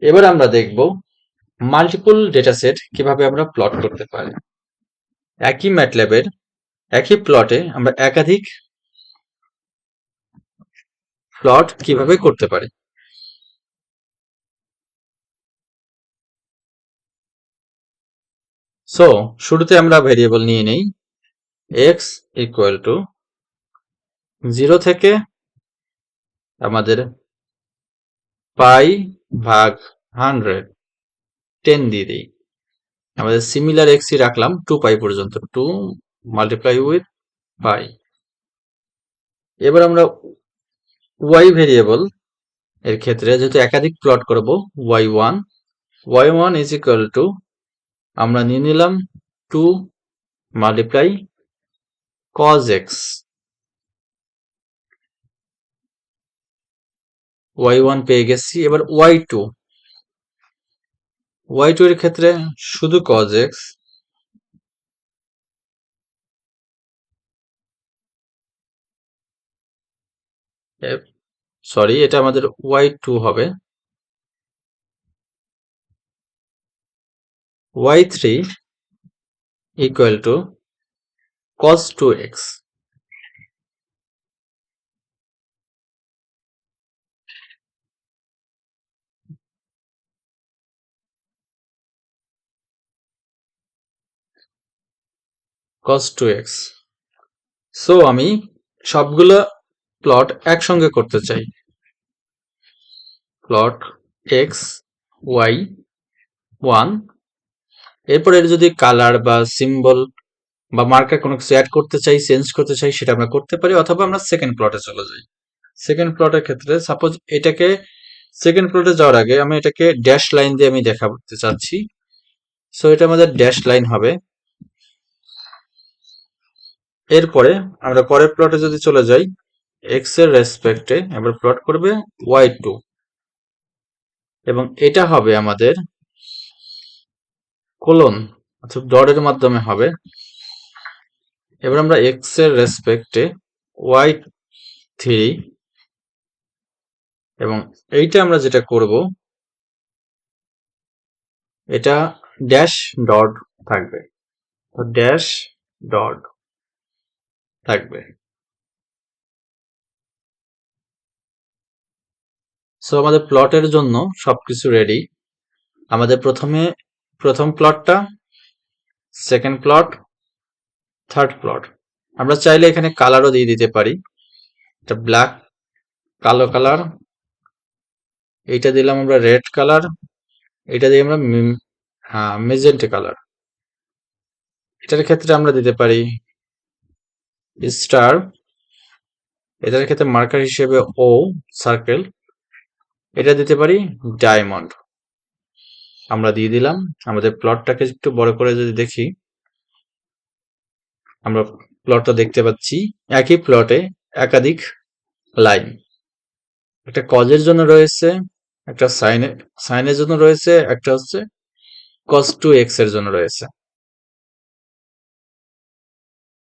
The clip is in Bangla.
এবার আমরা দেখব মাল্টিপল ডেটাসেট কিভাবে আমরা প্লট করতে পারি। একই ম্যাটল্যাবের একই প্লটে আমরা একাধিক প্লট কিভাবে করতে পারি। সো শুরুতে আমরা ভেরিয়েবল নিয়ে নেই x ইকুয়াল টু 0 থেকে আমাদের পাই ভাগ 100 10 দিয়ে দিই। আমাদের সিমিলার x ই রাখলাম 2 পাই পর্যন্ত, 2 মাল্টিপ্লাই উইথ পাই। এবার আমরা y ভেরিয়েবল এর ক্ষেত্রে যেহেতু একাধিক প্লট করব, y1 ইজ ইকুয়াল টু আমরা নিয়ে নিলাম 2 মাল্টিপ্লাই cos x। y1 পেয়ে গেছি। এবার y2 এর ক্ষেত্রে শুধু cos x, সরি এটা আমাদের y2 হবে। y3 equal to cos 2x। cos 2x। So আমি সবগুলো প্লট একসঙ্গে করতে চাই। প্লট x y1, এরপর এর যদি কালার বা সিম্বল বা মার্কার কোনো কিছু অ্যাড করতে চাই, চেঞ্জ করতে চাই, সেটা আমরা করতে পারি, অথবা আমরা সেকেন্ড প্লটে চলে যাই। সেকেন্ড প্লটের ক্ষেত্রে সাপোজ এটাকে সেকেন্ড প্লটে যাওয়ার আগে আমি এটাকে ড্যাশ লাইন দিয়ে আমি দেখাতে চাচ্ছি। সো এটা আমাদের ড্যাশ লাইন হবে। এরপরে আমরা পরের প্লটে যদি চলে যাই, এক্স এর রেসপেক্টে এবার প্লট করবে y2, এবং এটা হবে আমাদের কোলন অর্থাৎ ডটের মাধ্যমে হবে। এবার আমরা এক্স এর রেসপেক্টে y3, এবং এইটা আমরা যেটা করব এটা ড্যাশ ডট থাকবে, ড্যাশ ডট থাকবে। সো আমাদের প্লটের জন্য সবকিছু রেডি। আমাদের প্রথম প্লটটা, সেকেন্ড প্লট, থার্ড প্লট। আমরা চাইলে এখানে কালারও দিয়ে দিতে পারি। এটা ব্ল্যাক, কালো কালার, এইটা দিলাম আমরা রেড কালার, এটা দিয়ে আমরা মেজেন্টা কালার। এটার ক্ষেত্রে আমরা দিতে পারি স্টার, এটার ক্ষেত্রে মার্কার হিসেবে ও সার্কেল, এটা দিতে পারি ডায়মন্ড। আমরা দিয়ে দিলাম। আমাদের প্লটটাকে একটু বড় করে যদি দেখি, আমরা প্লটটা দেখতে পাচ্ছি একই প্লটে একাধিক লাইন, একটা কজের জন্য রয়েছে, একটা সাইনের জন্য রয়েছে, একটা হচ্ছে cos 2x এর জন্য রয়েছে।